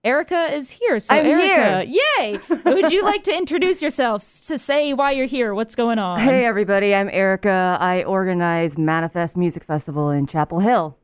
Erika is here. So I'm Erika, here. Yay! Would you like to introduce yourself, to say why you're here? What's going on? Hey everybody, I'm Erika. I organize Manifest Music Festival in Chapel Hill.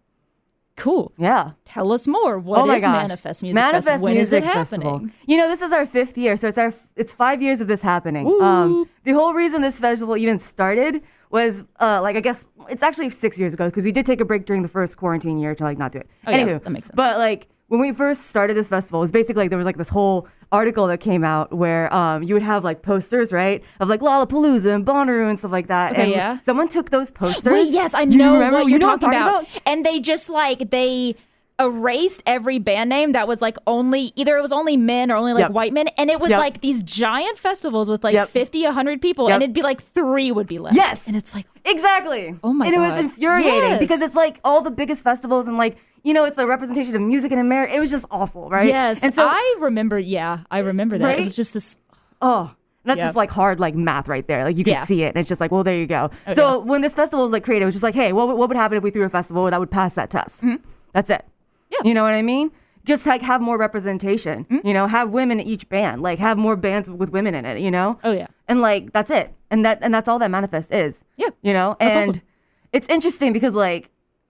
Cool. Yeah. Tell us more. What is Manifest Music Festival? When is it happening? You know, this is our 5th year, so it's 5 years of this happening. The whole reason this festival even started was I guess it's actually 6 years ago because we did take a break during the first quarantine year to not do it. Anywho, yeah, that makes sense. But when we first started this festival, it was basically there was this whole article that came out where you would have posters, right, of Lollapalooza and Bonnaroo and stuff like that. Okay, and yeah. Someone took those posters. Wait, yes, I know what you're talking about. And they just they erased every band name that was either it was only men or only white men, and it was these giant festivals with 50, 100 people, and it'd be 3 would be left. Yes. And it's exactly. Oh my God. And it was infuriating because it's all the biggest festivals and it's the representation of music in America. It was just awful, right? Yes. And so I remember that. Right? It was just this. Oh. That's just hard math right there. You can see it. And it's just well, there you go. Okay. So when this festival was created, it was just hey, what would happen if we threw a festival that would pass that test? Mm-hmm. That's it. Yeah. You know what I mean? Just have more representation, mm-hmm. Have women in each band, have more bands with women in it, Oh yeah. And that's it. And that's all that Manifest is. Yeah. And awesome. It's interesting because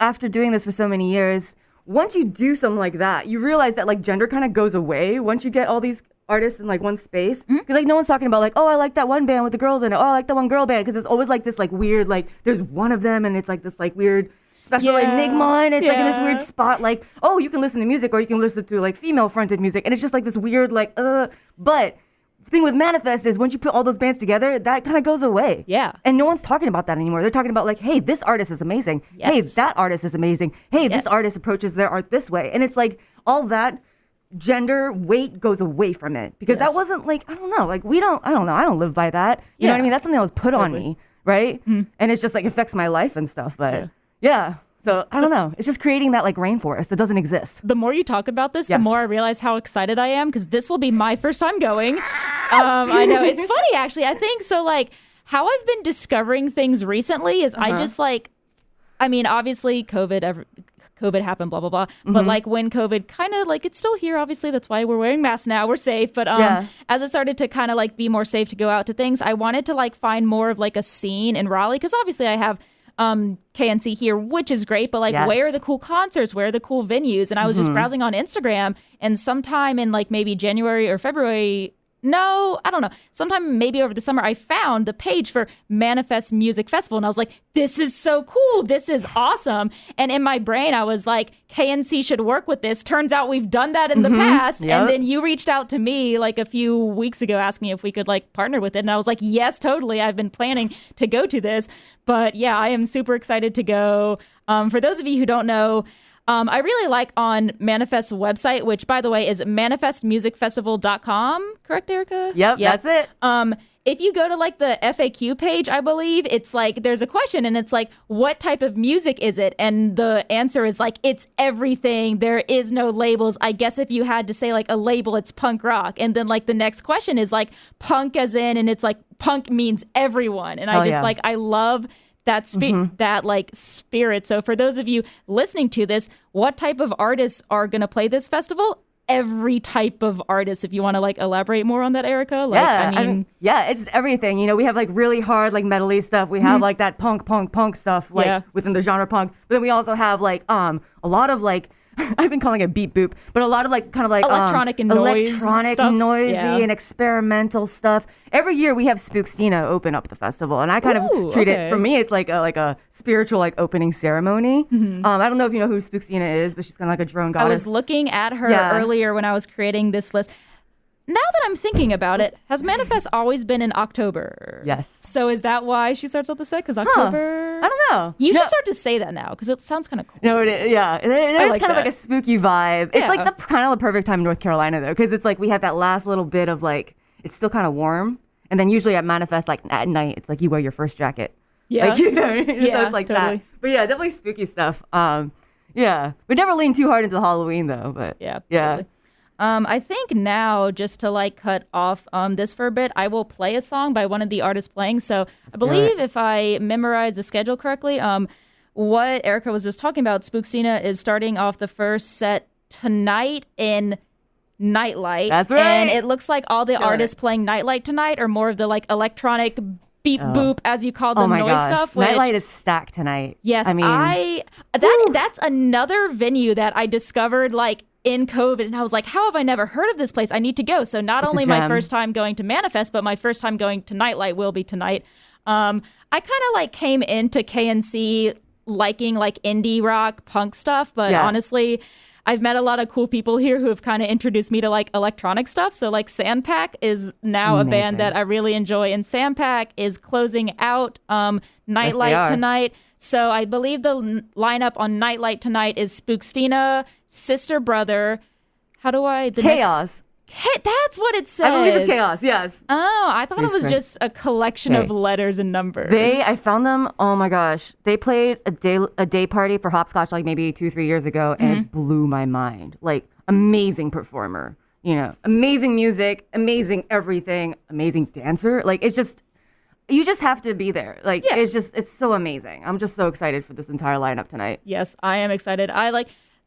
after doing this for so many years, once you do something like that, you realize that gender kind of goes away once you get all these artists in one space. Because no one's talking about oh, I like that one band with the girls in it. Oh, I like that one girl band. Because it's always this weird there's one of them and it's this weird special enigma, and it's in this weird spot oh, you can listen to music or you can listen to female fronted music, and it's just this weird but the thing with Manifest is once you put all those bands together, that kind of goes away. Yeah. And no one's talking about that anymore. They're talking about hey, this artist is amazing. Yes. Hey, that artist is amazing. Hey, this artist approaches their art this way. And it's all that gender weight goes away from it because that wasn't I don't know, I don't live by that. You know what I mean? That's something that was put on me, right? Mm. And it's just affects my life and stuff, but yeah. So I don't know. It's just creating that rainforest that doesn't exist. The more you talk about this, the more I realize how excited I am because this will be my first time going. I know it's funny actually. I think so. How I've been discovering things recently is I just obviously COVID happened, blah blah blah. Mm-hmm. But when COVID kind of it's still here. Obviously, that's why we're wearing masks now. We're safe. But as it started to kind of be more safe to go out to things, I wanted to find more of a scene in Raleigh because obviously I have KNC here, which is great, but where are the cool concerts? Where are the cool venues? And I was just browsing on Instagram, and sometime in maybe January or February, no, I don't know, sometime maybe over the summer, I found the page for Manifest Music Festival, and I was this is so cool. This is awesome. And in my brain, I was KNC should work with this. Turns out we've done that in the past. Yep. And then you reached out to me a few weeks ago asking if we could partner with it. And I was yes, totally. I've been planning to go to this. But yeah, I am super excited to go. For those of you who don't know, I really like on Manifest's website, which, by the way, is manifestmusicfestival.com. Correct, Erika? Yep, that's it. If you go to the FAQ page, I believe, it's there's a question and it's what type of music is it? And the answer is it's everything. There is no labels. I guess if you had to say a label, it's punk rock. And then the next question is punk as in, and it's punk means everyone. And I love that spirit. So for those of you listening to this, what type of artists are going to play this festival? Every type of artist. If you want to elaborate more on that, Erika. It's everything. We have really hard metal-y stuff. We have that punk stuff within the genre punk. But then we also have a lot of I've been calling it beat boop, but a lot of electronic and noise electronic, stuff. noisy, and experimental stuff. Every year we have Spookstina open up the festival, and I kind of treat it. For me, it's like a spiritual opening ceremony. Mm-hmm. I don't know if you know who Spookstina is, but she's kind of a drone goddess. I was looking at her earlier when I was creating this list. Now that I'm thinking about it, has Manifest always been in October? Yes. So is that why she starts out the set? Because October? I don't know. You should start to say that now because it sounds kind of cool. No, there's kind of a spooky vibe. It's the kind of the perfect time in North Carolina though, because it's we have that last little bit of it's still kind of warm, and then usually at Manifest at night it's you wear your first jacket. Yeah. So it's totally. that. But yeah, definitely spooky stuff. Yeah, we never lean too hard into Halloween though. But yeah. Totally. I think now, just to cut off this for a bit, I will play a song by one of the artists playing. So I believe if I memorize the schedule correctly, what Erika was just talking about, Spookstina is starting off the first set tonight in Nightlight. That's right. And it looks like all the Killing artists it. playing Nightlight tonight are more of the like electronic beep boop, as you call the Oh my noise gosh. stuff. Which, Nightlight is stacked tonight. yes, I mean, that's another venue that I discovered like in COVID, and I was like, how have I never heard of this place? I need to go. So not only my first time going to Manifest, but my first time going to Nightlight will be tonight. I kind of like came into KNC liking like indie rock punk stuff, but honestly, I've met a lot of cool people here who have kind of introduced me to like electronic stuff. So like Sandpack is now a band that I really enjoy, and Sandpack is closing out Nightlight tonight. So I believe the lineup on Nightlight tonight is Spookstina, Sister Brother. Chaos. That's what it says. I believe it's Chaos, yes. Oh, I thought it was just a collection of letters and numbers. I found them, oh my gosh. They played a day party for Hopscotch like maybe 2-3 years ago, and it blew my mind. Like, amazing performer, amazing music, amazing everything, amazing dancer. Like, it's just, you just have to be there. Like, it's so amazing. I'm just so excited for this entire lineup tonight. Yes, I am excited.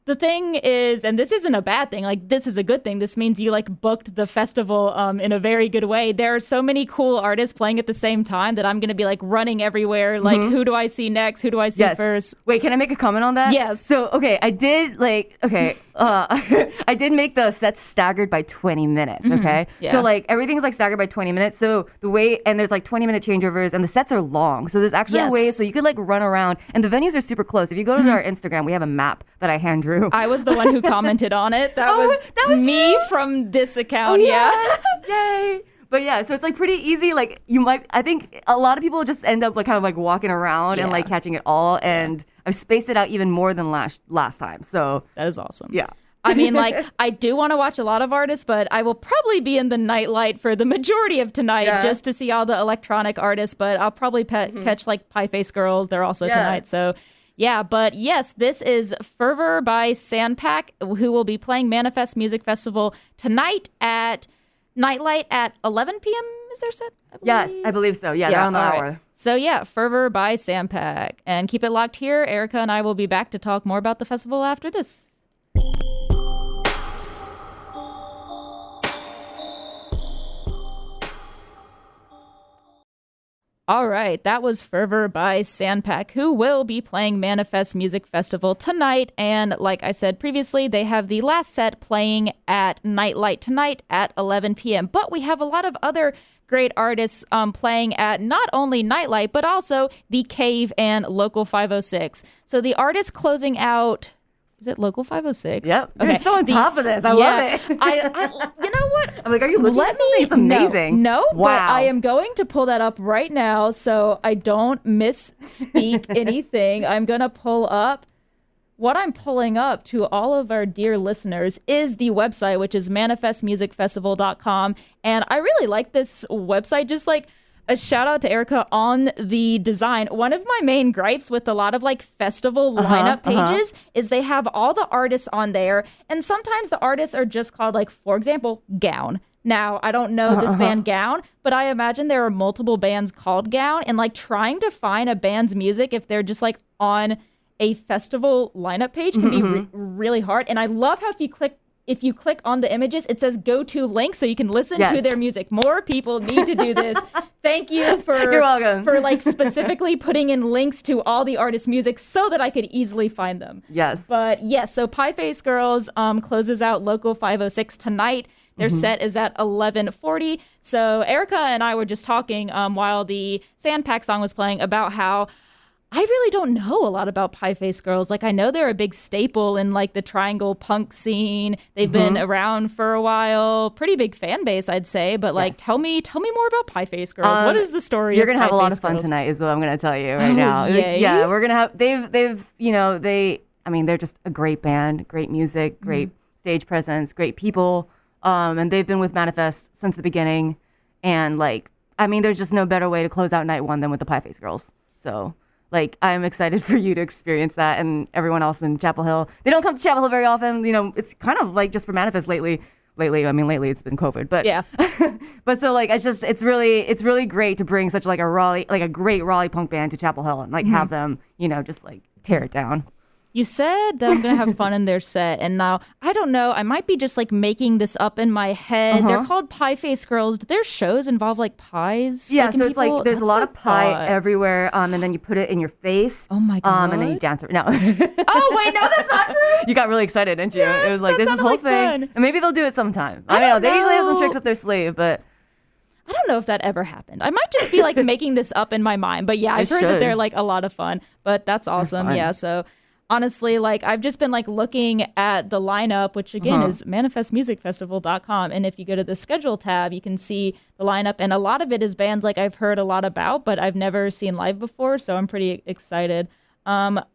The thing is, and this isn't a bad thing, like this is a good thing. This means you like booked the festival in a very good way. There are so many cool artists playing at the same time that I'm going to be like running everywhere. Like, who do I see next? Who do I see first? Wait, can I make a comment on that? Yes. So, I did I did make the sets staggered by 20 minutes, okay? Yeah. So like everything's like staggered by 20 minutes. So there's like 20-minute changeovers, and the sets are long. So there's actually a way so you could like run around, and the venues are super close. If you go to our Instagram, we have a map that I hand drew. I was the one who commented on it. That was me from this account. Yay. But yeah, so it's like pretty easy. Like I think a lot of people just end up like kind of like walking around and like catching it all. And I've spaced it out even more than last time. So that is awesome. Yeah. I mean, like, I do want to watch a lot of artists, but I will probably be in the Nightlight for the majority of tonight just to see all the electronic artists. But I'll probably catch like Pie Face Girls. They're also tonight. So yeah, but yes, this is Fervor by Sandpack, who will be playing Manifest Music Festival tonight at Nightlight at 11 p.m. Is their set? Yes, I believe so. Yeah, they're on the hour. Right. So yeah, Fervor by Sandpack. And keep it locked here. Erika and I will be back to talk more about the festival after this. All right, that was Fervor by Sandpack, who will be playing Manifest Music Festival tonight. And like I said previously, they have the last set playing at Nightlight tonight at 11 p.m. But we have a lot of other great artists playing at not only Nightlight, but also The Cave and Local 506. So the artist closing out... Is it Local 506? Yep. Okay. You're so on top of this. I love it. You know what? I'm like, are you looking at something? It's amazing. No, wow. But I am going to pull that up right now so I don't misspeak anything. I'm going to pull up. What I'm pulling up to all of our dear listeners is the website, which is manifestmusicfestival.com. And I really like this website, just like a shout out to Erika on the design. One of my main gripes with a lot of like festival lineup pages is they have all the artists on there, and sometimes the artists are just called, like, for example, Gown. Now, I don't know this band Gown, but I imagine there are multiple bands called Gown, and like trying to find a band's music if they're just like on a festival lineup page can be really hard. And I love how if you click on the images, it says go to link so you can listen to their music. More people need to do this. Thank you You're welcome. for like specifically putting in links to all the artists' music so that I could easily find them. Yes. But yes, so Pie Face Girls closes out Local 506 tonight. Their set is at 11:40. So Erika and I were just talking while the Sandpack song was playing about how I really don't know a lot about Pie Face Girls. Like, I know they're a big staple in like the triangle punk scene. They've been around for a while. Pretty big fan base, I'd say. But like, tell me more about Pie Face Girls. What is the story? You're gonna have a lot of fun tonight, is what I'm gonna tell you right now. Yay. Yeah, we're gonna have. They're just a great band, great music, great stage presence, great people. And they've been with Manifest since the beginning. And like, there's just no better way to close out night one than with the Pie Face Girls. So. Like, I'm excited for you to experience that, and everyone else in Chapel Hill. They don't come to Chapel Hill very often. It's kind of like just for Manifest lately. Lately it's been COVID, but yeah. But so like, it's really great to bring such like a great Raleigh punk band to Chapel Hill and like have them, just like tear it down. You said that I'm going to have fun in their set. And now, I don't know. I might be just like making this up in my head. They're called Pie Face Girls. Do their shows involve like pies? Yeah, like, so it's people? like there's That's a lot what of I pie thought. everywhere. And then you put it in your face. Oh my God. And then you dance. No. Oh, wait, no, that's not true. You got really excited, didn't you? Yes, It was like, that this is sounded whole like thing. fun. And maybe they'll do it sometime. I don't don't know. They usually have some know. tricks up their sleeve, but I don't know if that ever happened. I might just be like making this up in my mind. But yeah, I've heard that should. they're like a lot of fun. But that's awesome. fun. Yeah, so honestly, like I've just been like looking at the lineup, which again is manifestmusicfestival.com. And if you go to the schedule tab, you can see the lineup. And a lot of it is bands like I've heard a lot about, but I've never seen live before. So I'm pretty excited. Yes,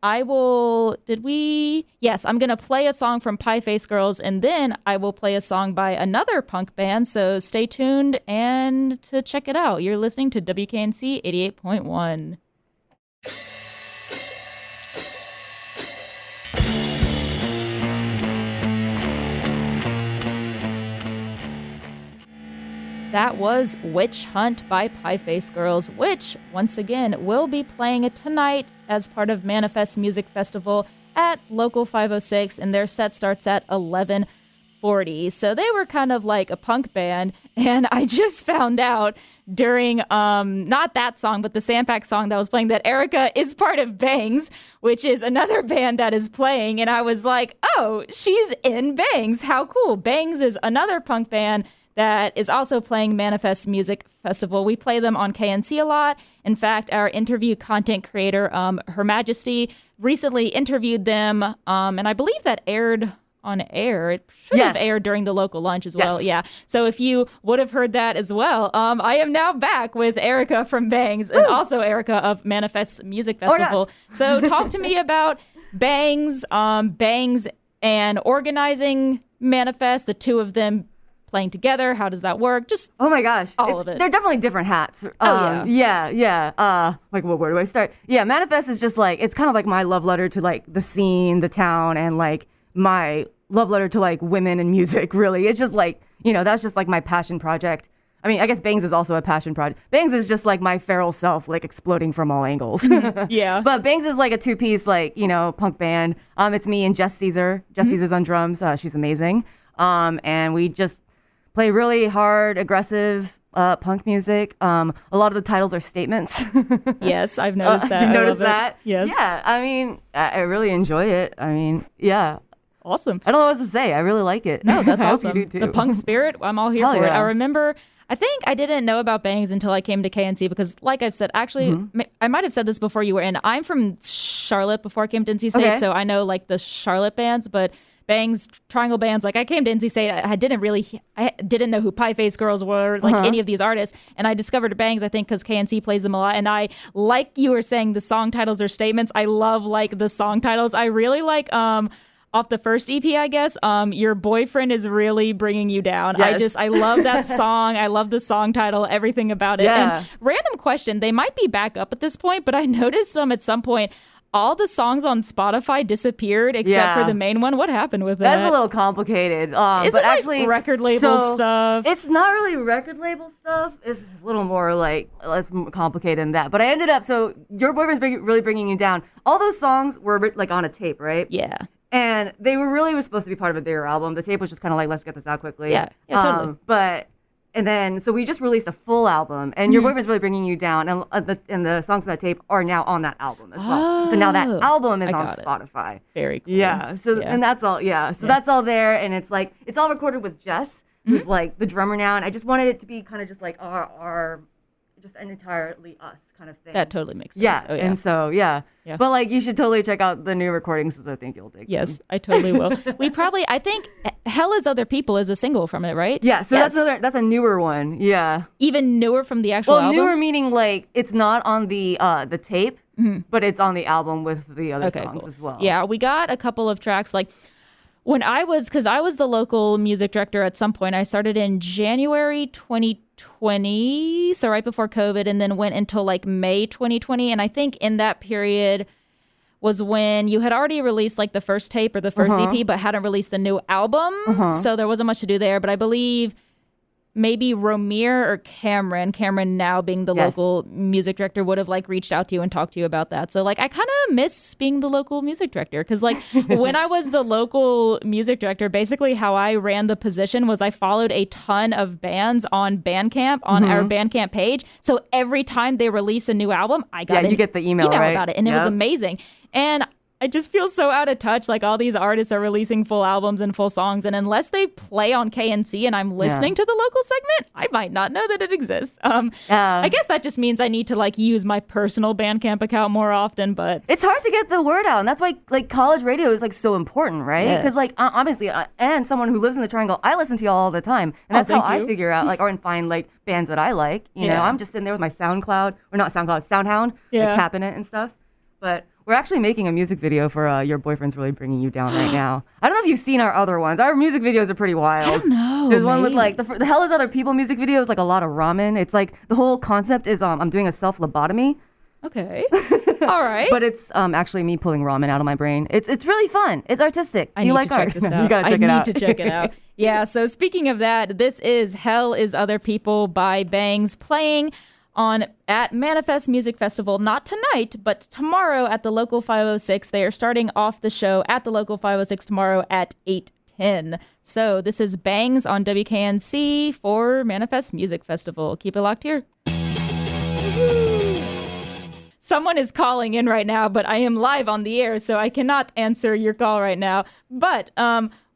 I'm going to play a song from Pie Face Girls, and then I will play a song by another punk band. So stay tuned and to check it out. You're listening to WKNC 88.1. That was Witch Hunt by Pie Face Girls, which, once again, will be playing it tonight as part of Manifest Music Festival at Local 506, and their set starts at 11:40. So they were kind of like a punk band, and I just found out during, not that song, but the Sandpack song that was playing, that Erika is part of Bangs, which is another band that is playing, and I was like, oh, she's in Bangs. How cool. Bangs is another punk band that is also playing Manifest Music Festival. We play them on KNC a lot. In fact, our interview content creator, Her Majesty, recently interviewed them, and I believe that aired on air. It should have aired during the local lunch as well. Yeah. So if you would have heard that as well, I am now back with Erika from Bangs and also Erika of Manifest Music Festival. So talk to me about Bangs, Bangs and organizing Manifest, the two of them playing together. How does that work? Just oh my gosh, all of it. They're definitely different hats. Yeah. Like, well, where do I start? Yeah, Manifest is just like, it's kind of like my love letter to like the scene, the town, and like my love letter to like women in music. Really, it's just like, that's just like my passion project. I mean, I guess Bangs is also a passion project. Bangs is just like my feral self, like exploding from all angles. Yeah. But Bangs is like a two-piece, like, punk band. It's me and Jess Caesar. Jess Caesar's on drums. She's amazing. And we just play really hard, aggressive punk music. A lot of the titles are statements. Yes, I've noticed that. You've noticed that? Yes. Yeah, I mean, I really enjoy it. I mean, yeah. Awesome. I don't know what to say. I really like it. No, that's I hope awesome. you do too. The punk spirit, I'm all here Hell for it. yeah. I remember, I think I didn't know about Bangs until I came to KNC because, like I've said, actually, I might have said this before you were in. I'm from Charlotte before I came to NC State, Okay. so I know like the Charlotte bands, but Bangs, Triangle bands, like I came to NC State, I didn't know who Pie Face Girls were, like any of these artists, and I discovered Bangs, I think, because KNC plays them a lot, and I, like you were saying, the song titles or statements, I love like the song titles. I really like, off the first EP, I guess, Your Boyfriend Is Really Bringing You Down. Yes. I love that song. I love the song title, everything about it. Yeah. And random question, they might be back up at this point, but I noticed at some point, all the songs on Spotify disappeared except for the main one. What happened with that? That's a little complicated. Is but it like actually, record label so stuff? It's not really record label stuff. It's a little more like less complicated than that. But I ended up, so Your Boyfriend's Really Bringing You Down. All those songs were like on a tape, right? Yeah. And they were supposed to be part of a bigger album. The tape was just kind of like, let's get this out quickly. Yeah, totally. And then, so we just released a full album, and Your Boyfriend's Really Bringing You Down, and the songs on that tape are now on that album as well. So now that album is on Spotify. Very cool. Yeah. So and that's all. Yeah. So that's all there, and it's like it's all recorded with Jess, who's like the drummer now, and I just wanted it to be kind of just like our just an entirely us kind of thing. That totally makes sense. Yeah. Oh, And so yeah. But like you should totally check out the new recordings because I think you'll dig. Yes, I totally will. I think Hell Is Other People is a single from it, right? Yeah, so that's a newer one. Yeah. Even newer from the actual album? Newer meaning like it's not on the tape, but it's on the album with the other songs as well. Yeah, we got a couple of tracks like because I was the local music director at some point. I started in January 2020, so right before COVID, and then went until like May 2020. And I think in that period was when you had already released like the first tape or the first EP, but hadn't released the new album. So there wasn't much to do there. But I believe maybe Romir or Cameron now being the local music director, would have like reached out to you and talked to you about that. So like I kind of miss being the local music director, because like when I was the local music director, basically how I ran the position was I followed a ton of bands on Bandcamp, on our Bandcamp page. So every time they release a new album, I got you get the email right? about it, and it was amazing. And I just feel so out of touch. Like all these artists are releasing full albums and full songs, and unless they play on KNC and I'm listening to the local segment, I might not know that it exists. I guess that just means I need to like use my personal Bandcamp account more often. But it's hard to get the word out, and that's why like college radio is like so important, right? Because like obviously, and someone who lives in the Triangle, I listen to y'all all the time, and that's how I figure out like and find like bands that I like. You know, I'm just sitting there with my SoundCloud, or not SoundCloud, SoundHound, like tapping it and stuff. But we're actually making a music video for Your Boyfriend's Really Bringing You Down right now. I don't know if you've seen our other ones. Our music videos are pretty wild. I don't know. There's one with like, the Hell is Other People music video is like a lot of ramen. It's like, the whole concept is I'm doing a self-lobotomy. Okay. All right. But it's actually me pulling ramen out of my brain. It's really fun. It's artistic. I need to check this out. You gotta check it out. I need to check it out. Yeah, so speaking of that, this is Hell is Other People by Bangs, playing at Manifest Music Festival, not tonight, but tomorrow at the Local 506. They are starting off the show at the Local 506 tomorrow at 8:10. So this is Bangs on WKNC for Manifest Music Festival. Keep it locked here. Someone is calling in right now, but I am live on the air, so I cannot answer your call right now. But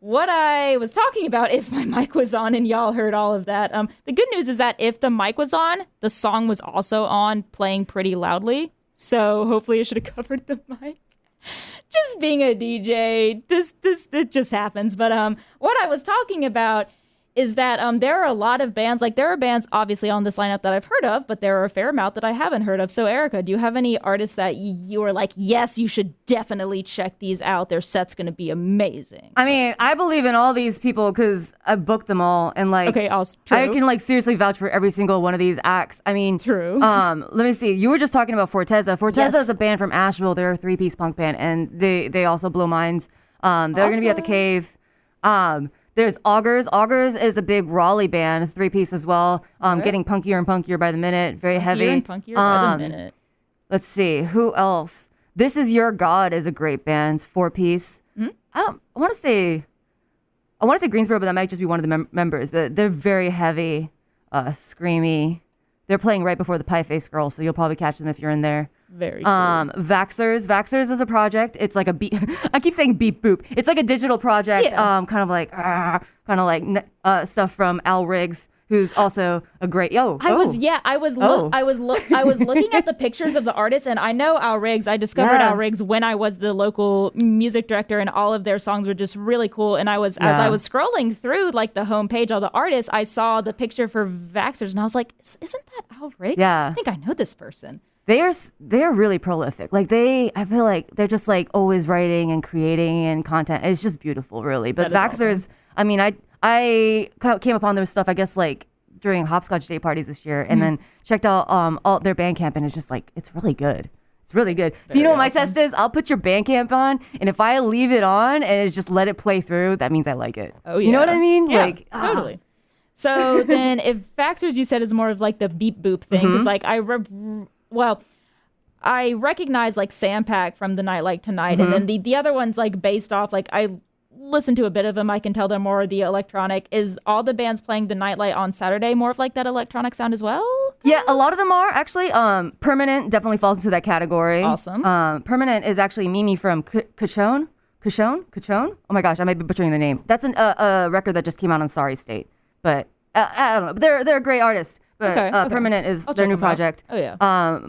what I was talking about, if my mic was on and y'all heard all of that, the good news is that if the mic was on, the song was also on, playing pretty loudly. So hopefully it should have covered the mic. Just being a DJ, this just happens. But what I was talking about is that there are a lot of bands, like there are bands obviously on this lineup that I've heard of, but there are a fair amount that I haven't heard of. So Erika, do you have any artists that you are like, yes, you should definitely check these out? Their set's going to be amazing. I mean, I believe in all these people because I booked them all, and like, true. I can like seriously vouch for every single one of these acts. I mean, true. Let me see. You were just talking about Forteza. Forteza is a band from Asheville. They're a 3-piece punk band, and they also blow minds. They're going to be at the Cave. There's Augers. Augers is a big Raleigh band, 3-piece as well. Getting punkier and punkier by the minute. Very heavy. Punkier and punkier by the minute. Let's see. Who else? This Is Your God is a great band, 4-piece. Mm-hmm. I want to say Greensboro, but that might just be one of the members. But they're very heavy, screamy. They're playing right before the Pie Face Girl, so you'll probably catch them if you're in there. Very cool. Vaxxers. Vaxxers is a project. It's like a beat. I keep saying beep boop. It's like a digital project. Kind of like stuff from Al Riggs, who's also a great. I was looking at the pictures of the artists, and I know Al Riggs. I discovered Al Riggs when I was the local music director, and all of their songs were just really cool. And as I was scrolling through like the homepage, all the artists, I saw the picture for Vaxxers, and I was like, isn't that Al Riggs? Yeah. I think I know this person. They're really prolific. Like I feel like they're just like always writing and creating and content. It's just beautiful, really. But Vaxxers, awesome. I mean, I came upon their stuff, I guess, like during Hopscotch Day parties this year, and then checked out all their Bandcamp, and it's just like, it's really good. It's really good. So you know what my test is? I'll put your Bandcamp on, and if I leave it on and it's just let it play through, that means I like it. Oh yeah. You know what I mean? Yeah, like totally. So then, if Vaxxers, you said, is more of like the beep boop thing, because like I recognize like Sampack from The Night Like Tonight, and then the other ones like based off, like I listen to a bit of them, I can tell they're more the electronic. Is all the bands playing The Nightlight on Saturday more of like that electronic sound as well? Yeah, a lot of them are actually. Permanent definitely falls into that category. Awesome. Permanent is actually Mimi from Cachone. Oh my gosh, I might be butchering the name. That's a record that just came out on Sorry State, but I don't know. They're a great artist. But okay. Permanent is their new project. Oh, yeah.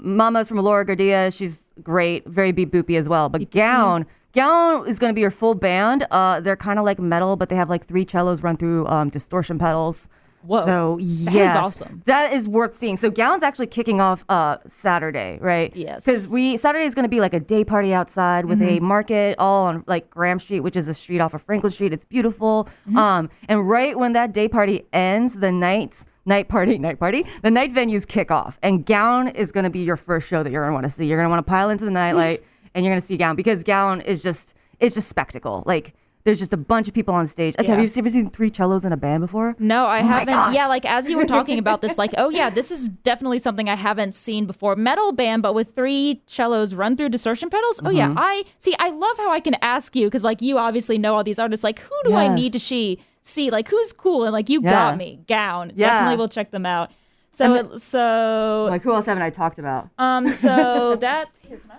Mama's from Laura Gardia. She's great. Very beep boopy as well. But Gown is going to be your full band. They're kind of like metal, but they have like 3 cellos run through distortion pedals. Whoa. So, that is awesome. That is worth seeing. So Gown's actually kicking off Saturday, right? Yes. Because Saturday is going to be like a day party outside with a market all on like Graham Street, which is a street off of Franklin Street. It's beautiful. And right when that day party ends, the night venues kick off, and Gown is going to be your first show that you're going to want to see. You're going to want to pile into the Nightlight, and you're going to see Gown, because Gown is it's just spectacle. Like There's just a bunch of people on stage. Like, have you ever seen 3 cellos in a band before? No, I haven't. Yeah, like as you were talking about this, like, oh yeah, this is definitely something I haven't seen before. Metal band, but with 3 cellos run through distortion pedals. Oh yeah, I love how I can ask you because like you obviously know all these artists. Like, who do I need to see? Like, who's cool? And like, you got me. Gown. Yeah. Definitely will check them out. So like, who else haven't I talked about? So that's here. Can I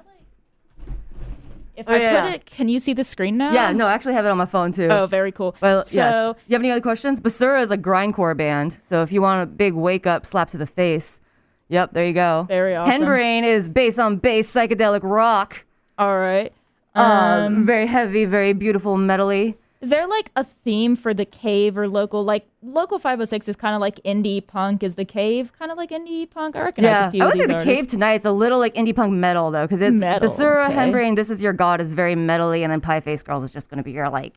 if I put it, can you see the screen now? Yeah, no, I actually have it on my phone too. Oh, very cool. Well, yes. You have any other questions? Basura is a grindcore band, so if you want a big wake up slap to the face, yep, there you go. Very awesome. Henbrain is bass on bass psychedelic rock. All right. Very heavy, very beautiful, metally. Is there like a theme for the Cave or local? Like local 506 is kind of like indie punk. Is the Cave kind of like indie punk? I recognize a few. I would of say these the artists. Cave tonight. It's a little like indie punk metal though, because it's metal, Basura, okay. Henbrain, This Is Your God is very metally, and then Pie Face Girls is just going to be your like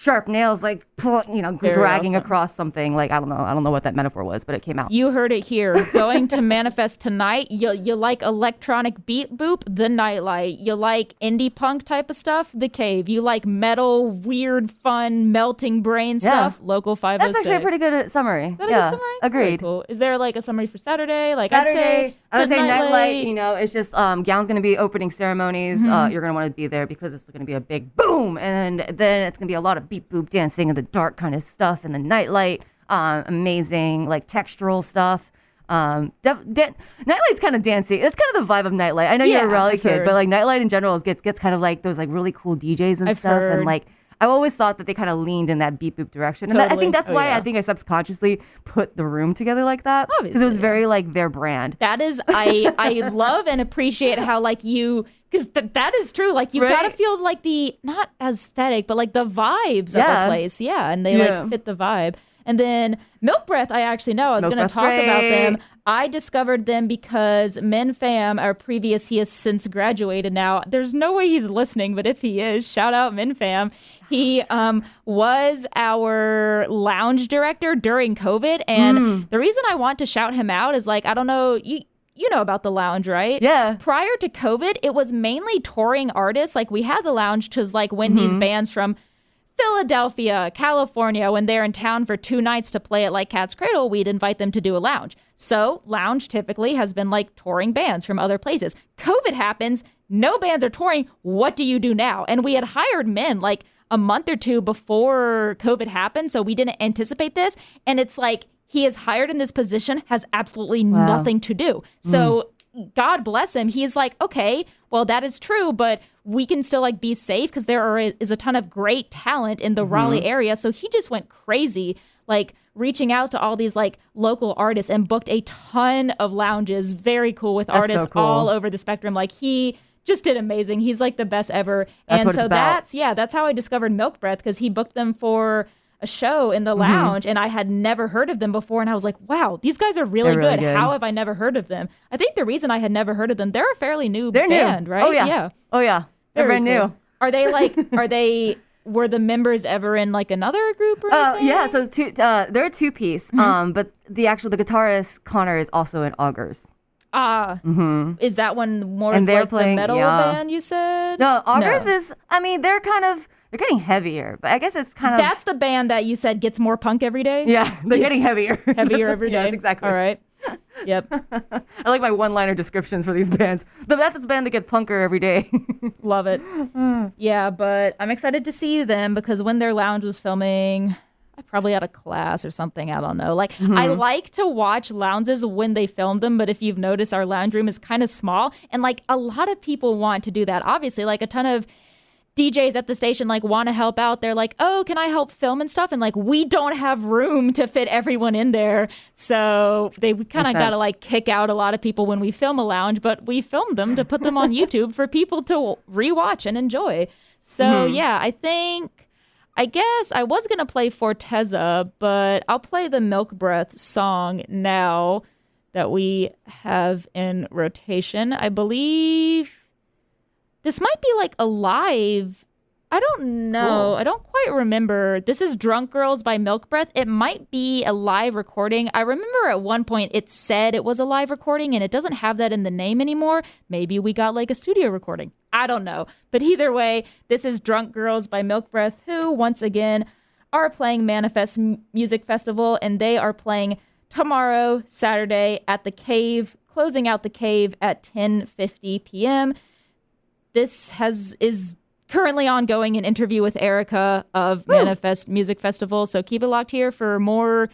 sharp nails like dragging across something. Like I don't know what that metaphor was, but it came out. You heard it here. Going to Manifest tonight. You like electronic beat boop, The Nightlight. You like indie punk type of stuff, The Cave. You like metal, weird, fun, melting brain stuff, Local 506. That's actually a pretty good summary. Is that a good summary? Agreed. Very cool. Is there like a summary for Saturday? Like Saturday, I would say Nightlight. It's just Gown's going to be opening ceremonies. You're going to want to be there because it's going to be a big boom, and then it's going to be a lot of beat boop dancing and the dark kind of stuff and the Nightlight. Amazing, like textural stuff. Nightlight's kind of dancey. It's kind of the vibe of Nightlight. I know you're a rally kid, but like Nightlight in general gets kind of like those like really cool DJs and stuff. And like I've always thought that they kind of leaned in that beat boop direction. And I think that's why I think I subconsciously put the room together like that. Because it was very like their brand. That is, I love and appreciate how like you, because that is true. Like you got to feel like the, not aesthetic, but like the vibes of the place. Yeah. And they like fit the vibe. And then Milk Breath, I actually know. I was going to talk about them. I discovered them because Min Pham, our previous, he has since graduated now. There's no way he's listening, but if he is, shout out Min Pham. He was our lounge director during COVID. And the reason I want to shout him out is like, I don't know, you know about the lounge, right? Yeah. Prior to COVID, it was mainly touring artists. Like we had the lounge because like when these bands from Philadelphia, California, when they're in town for 2 nights to play at like Cat's Cradle, we'd invite them to do a lounge. So lounge typically has been like touring bands from other places. COVID happens, no bands are touring. What do you do now? And we had hired Min like a month or 2 before COVID happened, so we didn't anticipate this. And it's like he is hired in this position, has absolutely nothing to do. So God bless him. He's like, okay, well, that is true, but we can still like be safe because is a ton of great talent in the Raleigh area. So he just went crazy, like reaching out to all these like local artists and booked a ton of lounges. Very cool with artists all over the spectrum. Like he just did amazing. He's like the best ever. And so that's how I discovered Milk Breath, because he booked them for a show in the lounge and I had never heard of them before. And I was like, wow, these guys are really good. How have I never heard of them? I think the reason I had never heard of them, they're a fairly new band, right? Oh, yeah. Oh, yeah. They're brand new. Are they like, were the members ever in like another group or anything? Yeah, so they're a 2-piece, but the guitarist, Connor, is also in Augurs. Is that one more like the metal band you said? No, Augurs is, they're getting heavier, but I guess it's kind of... That's the band that you said gets more punk every day? Yeah, they're getting heavier. Heavier every day? Yes, exactly. All right. Yep. I like my one-liner descriptions for these bands. That's the band that gets punker every day. Love it. Yeah, but I'm excited to see them because when their lounge was filming... I probably had a class or something. I don't know. Like, I like to watch lounges when they film them, but if you've noticed, our lounge room is kind of small. And, like, a lot of people want to do that. Obviously, like, a ton of DJs at the station, like, want to help out. They're like, oh, can I help film and stuff? And, like, we don't have room to fit everyone in there. So they kind of got to, like, kick out a lot of people when we film a lounge. But we filmed them to put them on YouTube for people to rewatch and enjoy. So, yeah, I guess I was going to play Forteza, but I'll play the Milk Breath song now that we have in rotation. I believe this might be like a live I don't know. Cool. I don't quite remember. This is Drunk Girls by Milk Breath. It might be a live recording. I remember at one point it said it was a live recording and it doesn't have that in the name anymore. Maybe we got like a studio recording. I don't know. But either way, this is Drunk Girls by Milk Breath, who once again are playing Manifest Music Festival, and they are playing tomorrow, Saturday, at the Cave, closing out the Cave at 10:50 p.m. This is currently ongoing an interview with Erika of Manifest Music Festival. So keep it locked here for more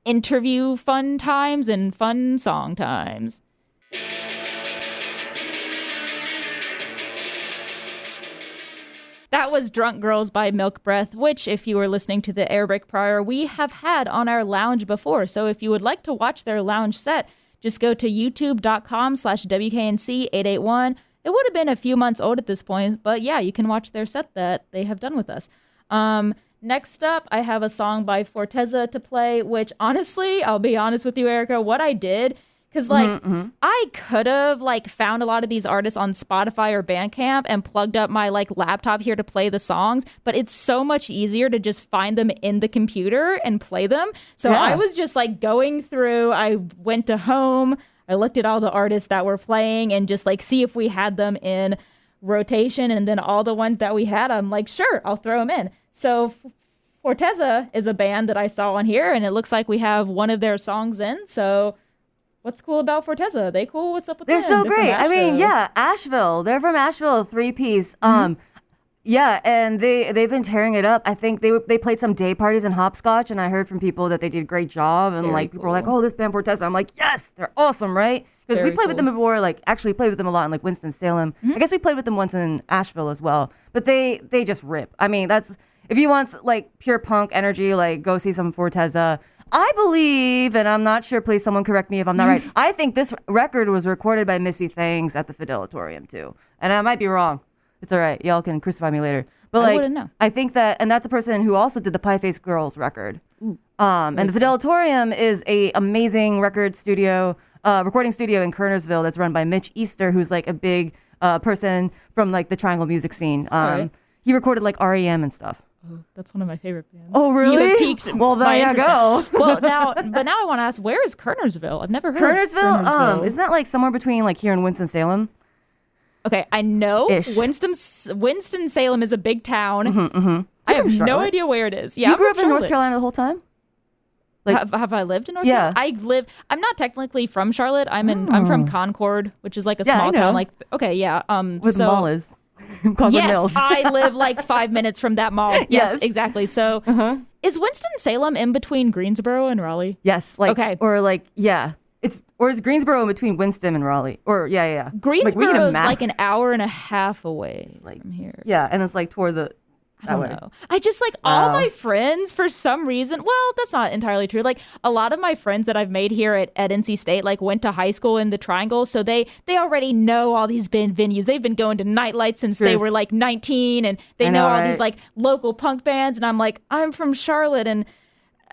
interview fun times and fun song times. That was Drunk Girls by Milk Breath, which, if you were listening to the air break prior, we have had on our lounge before. So if you would like to watch their lounge set, just go to youtube.com/WKNC881. It would have been a few months old at this point, but yeah, you can watch their set that they have done with us. Next up, I have a song by Forteza to play, which honestly, I'll be honest with you, Erika, what I did, because I could have found a lot of these artists on Spotify or Bandcamp and plugged up my laptop here to play the songs, but it's so much easier to just find them in the computer and play them. So I was just going through, I went to home, I looked at all the artists that were playing and just see if we had them in rotation. And then all the ones that we had, I'm like, sure, I'll throw them in. So Forteza is a band that I saw on here, and it looks like we have one of their songs in. So what's cool about Forteza? They cool? What's up with them? They're so great. I mean, yeah, Asheville. They're from Asheville, 3-piece. Yeah, and they've been tearing it up. I think they played some day parties in Hopscotch, and I heard from people that they did a great job. And people were like, "Oh, this band Forteza." I'm like, "Yes, they're awesome, right?" Because we played with them before. Actually played with them a lot in Winston-Salem. I guess we played with them once in Asheville as well. But they just rip. I mean, that's if you want pure punk energy, go see some Forteza. I believe, and I'm not sure, please someone correct me if I'm not right, I think this record was recorded by Missy Thangs at the Fidelatorium too. And I might be wrong. It's all right. Y'all can crucify me later. But I wouldn't know. I think that, and that's a person who also did the Pie Face Girls record. And the Fidelatorium is a amazing record studio, recording studio in Kernersville that's run by Mitch Easter, who's a big person from the Triangle music scene. He recorded REM and stuff. Oh, that's one of my favorite bands. Oh, really? You have piqued well, there you go. Well, now I want to ask, where is Kernersville? I've never heard of Kernersville. Isn't that somewhere between here in Winston-Salem? Okay, I know Winston-Salem is a big town. I have no idea where it is. Yeah, you grew up in North Carolina the whole time? Have I lived in North Carolina? I'm not technically from Charlotte. I'm from Concord, which is a small town. Where the mall is. Yes, Mills. I live 5 minutes from that mall. Yes, exactly. So is Winston-Salem in between Greensboro and Raleigh? Yes. Okay. Or Or is Greensboro in between Winston and Raleigh? Or yeah. Greensboro is an hour and a half away from here. Yeah, and it's toward the I don't know. I just all my friends for some reason. Well, that's not entirely true. A lot of my friends that I've made here at NC State went to high school in the Triangle, so they already know all these venues. They've been going to nightlights since they were 19, and they know all these local punk bands. And I'm from Charlotte, and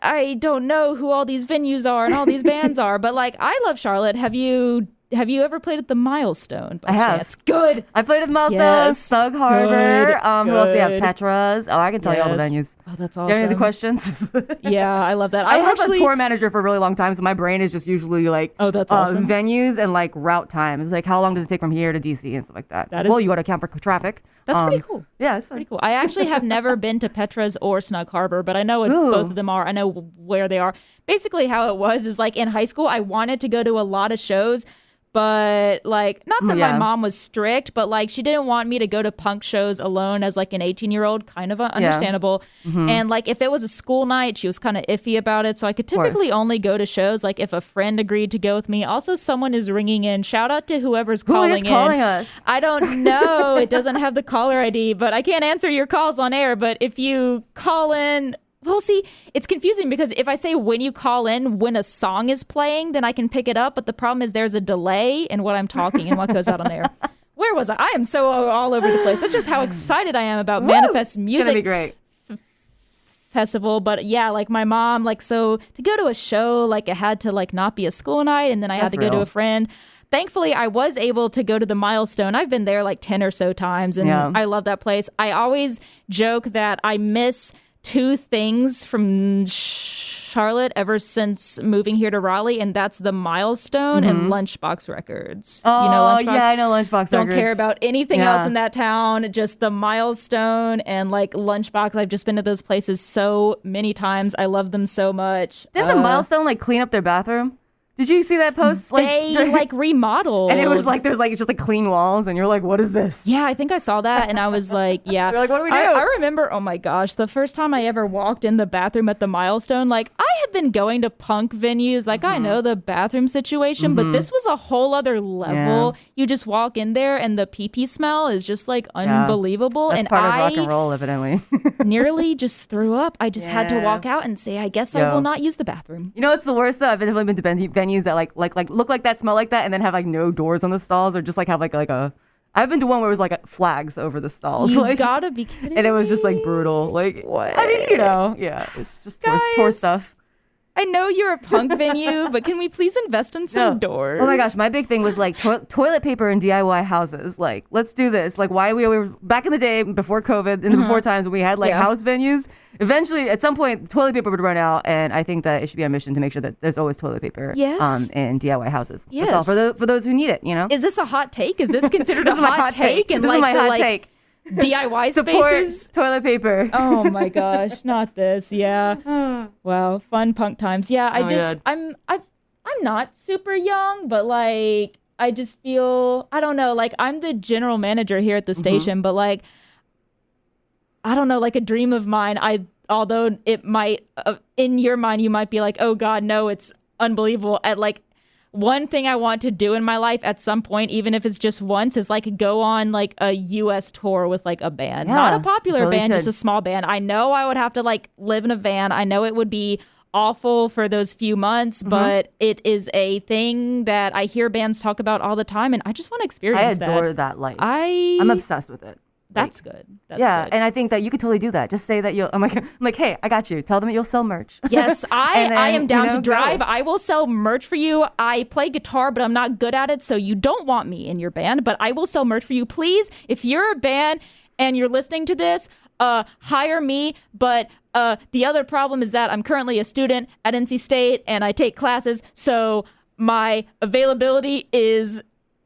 I don't know who all these venues are and all these bands are. But I love Charlotte. Have you ever played at the Milestone? I have. It's good. I played at the Milestone, Sug Harbor. Who else we have? Petra's. Oh, I can tell you all the venues. Oh, that's awesome. You have any other questions? Yeah, I love that. I was a tour manager for a really long time, so my brain is just usually oh, that's awesome. Venues and route times. How long does it take from here to DC and stuff like that? Well, you got to account for traffic. That's pretty cool. Yeah, it's pretty cool. I actually have never been to Petra's or Snug Harbor, but I know what both of them are. I know where they are. Basically, how it was is in high school, I wanted to go to a lot of shows. But not that my mom was strict, but she didn't want me to go to punk shows alone as an 18-year-old, kind of understandable. And if it was a school night, she was kind of iffy about it. So I could typically only go to shows if a friend agreed to go with me. Also, someone is ringing in. Shout out to whoever's calling in. Who is calling us? I don't know. It doesn't have the caller ID, but I can't answer your calls on air. But if you call in. Well, see, it's confusing because if I say when you call in, when a song is playing, then I can pick it up. But the problem is there's a delay in what I'm talking and what goes out on air. Where was I? I am so all over the place. That's just how excited I am about Manifest Music. It's going to be great. festival, but yeah, like my mom, like, so to go to a show, like it had to like not be a school night, and then I had to go to a friend. Thankfully, I was able to go to the Milestone. I've been there like 10 or so times, and I love that place. I always joke that I miss two things from Charlotte ever since moving here to Raleigh, and that's the Milestone and Lunchbox Records. Oh, you know Lunchbox? Yeah, I know Lunchbox Don't Records. care about anything else in that town, just the Milestone and like Lunchbox. I've just been to those places so many times. I love them so much. Didn't the Milestone like clean up their bathroom? Did you see that post? They like remodeled. And it was like, there's like, it's just like clean walls, and you're like, what is this? Yeah, I think I saw that, and I was like, yeah. You're like, what do we do? I remember, oh my gosh, the first time I ever walked in the bathroom at the Milestone, like I had been going to punk venues, like I know the bathroom situation, but this was a whole other level. Yeah. You just walk in there, and the pee-pee smell is just like unbelievable. That's and part of rock and roll, evidently. nearly just threw up. I just had to walk out and say, I guess I will not use the bathroom. You know what's the worst though? I've definitely been to venues that like look like that, smell like that, and then have like no doors on the stalls, or just like have like a. I've been to one where it was like flags over the stalls. You've like, gotta be kidding And it was me. just like brutal. Like what? I mean, you know, yeah, it's just tour stuff. I know you're a punk venue, but can we please invest in some doors? Oh my gosh, my big thing was like toilet paper and DIY houses. Like, let's do this. Like, why we were back in the day before COVID, in the before times when we had like house venues. Eventually, at some point, toilet paper would run out, and I think that it should be our mission to make sure that there's always toilet paper. Yes. In DIY houses. Yes. That's all for those who need it. You know. Is this a hot take? Is this considered This a is my hot take? And this is my hot take. DIY Support spaces? toilet paper. Oh my gosh, not this. Yeah. Wow, fun punk times. Yeah, I'm not super young, but like I just feel, I don't know, like I'm the general manager here at the station, but like I don't know, like a dream of mine, although it might in your mind you might be like, "Oh god, no, it's unbelievable." At like one thing I want to do in my life at some point, even if it's just once, is like go on like a US tour with like a band. Not a popular band, just a small band. I know I would have to like live in a van. I know it would be awful for those few months, but it is a thing that I hear bands talk about all the time, and I just want to experience that. I adore that life. I'm obsessed with it. That's good. That's good. And I think that you could totally do that. Just say that you'll. I'm like, hey, I got you. Tell them that you'll sell merch. Yes, I am down to drive. Go. I will sell merch for you. I play guitar, but I'm not good at it, so you don't want me in your band. But I will sell merch for you. Please, if you're a band and you're listening to this, hire me. But the other problem is that I'm currently a student at NC State, and I take classes, so my availability is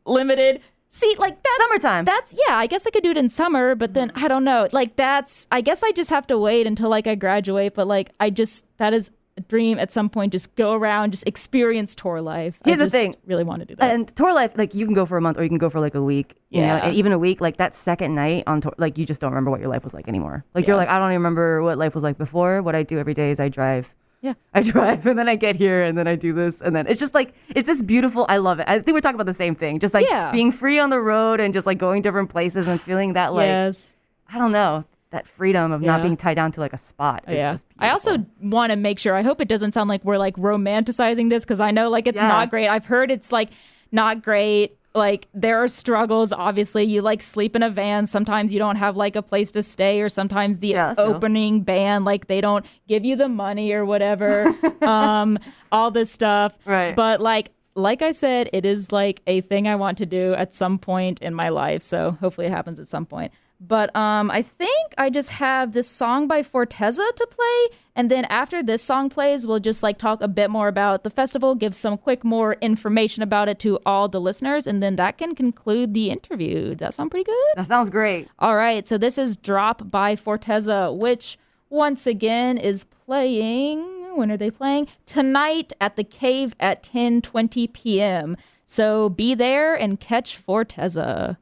limited. See, like that's summertime. I guess I could do it in summer, but then I don't know. Like I guess I just have to wait until like I graduate, but like that is a dream at some point. Just go around, just experience tour life. Here's the thing. Really want to do that. And tour life, like you can go for a month or you can go for like a week. You know, and even a week, like that second night on tour, like you just don't remember what your life was like anymore. Like you're like, I don't even remember what life was like before. What I do every day is I drive. Yeah. I drive and then I get here and then I do this and then it's just like, it's this beautiful, I love it. I think we're talking about the same thing. Just like being free on the road and just like going different places and feeling that like, I don't know, that freedom of not being tied down to like a spot. Is just beautiful. I also want to make sure, I hope it doesn't sound like we're like romanticizing this, because I know like it's not great. I've heard it's like not great. Like there are struggles. Obviously, you like sleep in a van. Sometimes you don't have like a place to stay, or sometimes the opening band, like they don't give you the money or whatever. All this stuff. Right. But like I said, it is like a thing I want to do at some point in my life. So hopefully it happens at some point. But I think I just have this song by Forteza to play. And then after this song plays, we'll just like talk a bit more about the festival, give some quick more information about it to all the listeners. And then that can conclude the interview. Does that sound pretty good? That sounds great. All right. So this is Drop by Forteza, which once again is playing. When are they playing? Tonight at the Cave at 10:20 p.m. So be there and catch Forteza.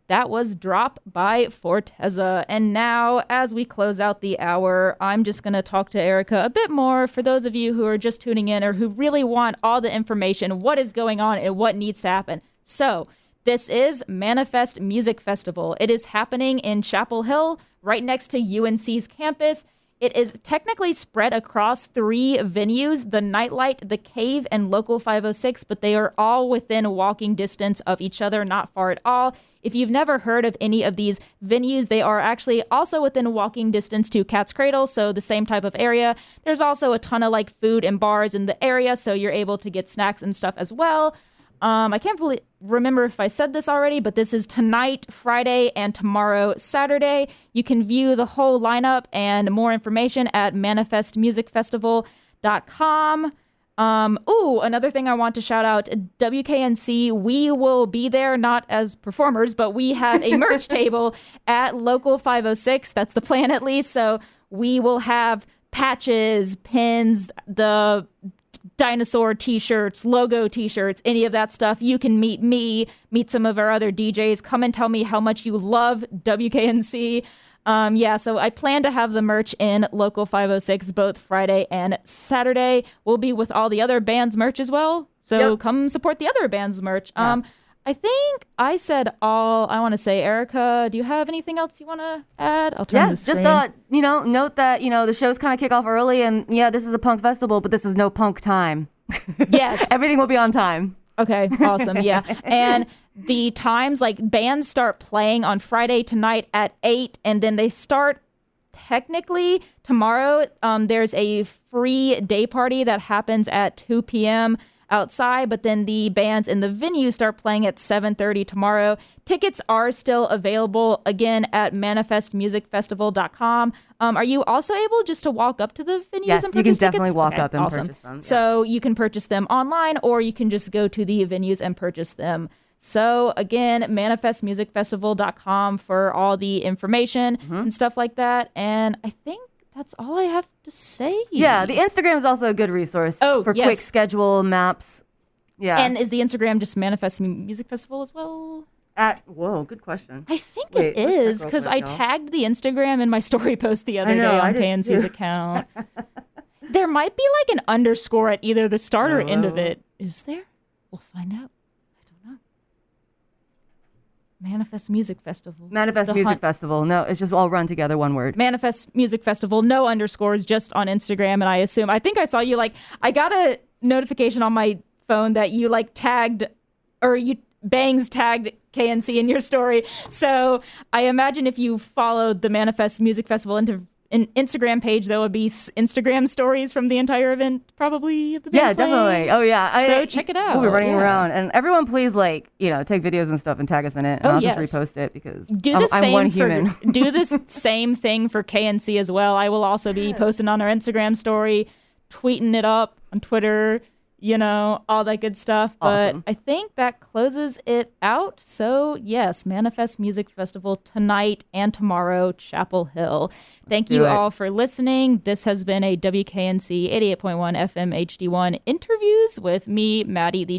That was Drop by Forteza. And now, as we close out the hour, I'm just going to talk to Erika a bit more for those of you who are just tuning in or who really want all the information, what is going on and what needs to happen. So, this is Manifest Music Festival. It is happening in Chapel Hill, right next to UNC's campus. It is technically spread across 3 venues, the Nightlight, the Cave, and Local 506, but they are all within walking distance of each other, not far at all. If you've never heard of any of these venues, they are actually also within walking distance to Cat's Cradle, so the same type of area. There's also a ton of like food and bars in the area, so you're able to get snacks and stuff as well. I can't remember if I said this already, but this is tonight, Friday, and tomorrow, Saturday. You can view the whole lineup and more information at manifestmusicfestival.com. Another thing I want to shout out, WKNC, we will be there, not as performers, but we have a merch table at Local 506. That's the plan at least. So we will have patches, pins, the dinosaur t-shirts, logo t-shirts, any of that stuff. You can meet me, meet some of our other DJs. Come and tell me how much you love WKNC. So I plan to have the merch in Local 506 both Friday and Saturday. We'll be with all the other bands' merch as well. So Come support the other bands' merch. Yeah. I think I said all I want to say. Erica, do you have anything else you want to add? I'll turn the screen. Just note that the shows kind of kick off early, and this is a punk festival, but this is no punk time. Yes, everything will be on time. Okay, awesome. Yeah, and the times, like, bands start playing on Friday tonight at 8, and then they start technically tomorrow. There's a free day party that happens at 2 p.m. outside, but then the bands in the venue start playing at 7:30 tomorrow. Tickets are still available, again, at manifestmusicfestival.com. Are you also able just to walk up to the venues yes, and purchase tickets? Yes, you can definitely walk up and purchase them. Yeah. So you can purchase them online, or you can just go to the venues and purchase them. So again, manifestmusicfestival.com for all the information and stuff like that. And I think that's all I have to say. Yeah, the Instagram is also a good resource for quick schedule maps. Yeah. And is the Instagram just Manifest Music Festival as well? Good question. I think it is, because I tagged the Instagram in my story post the other day on KNC's account. There might be like an underscore at either the start or end of it. Is there? We'll find out. I don't know. Manifest Music Festival. Manifest Music Festival. No, it's just all run together, one word. Manifest Music Festival, no underscores, just on Instagram. And I think I saw you I got a notification on my phone that you tagged, or Bangs tagged KNC in your story. So I imagine if you followed the Manifest Music Festival an Instagram page, there would be Instagram stories from the entire event, probably, of the bands playing. Definitely. Oh, yeah. So check it out. We'll be running around. And everyone, please, take videos and stuff and tag us in it. And I'll just repost it because I'm one human. Do this same thing for KNC as well. I will also be posting on our Instagram story, tweeting it up on Twitter, all that good stuff. But I think that closes it out. So, yes, Manifest Music Festival tonight and tomorrow, Chapel Hill. Thank you all for listening. This has been a WKNC 88.1 FM HD1 interviews with me, Maddie, the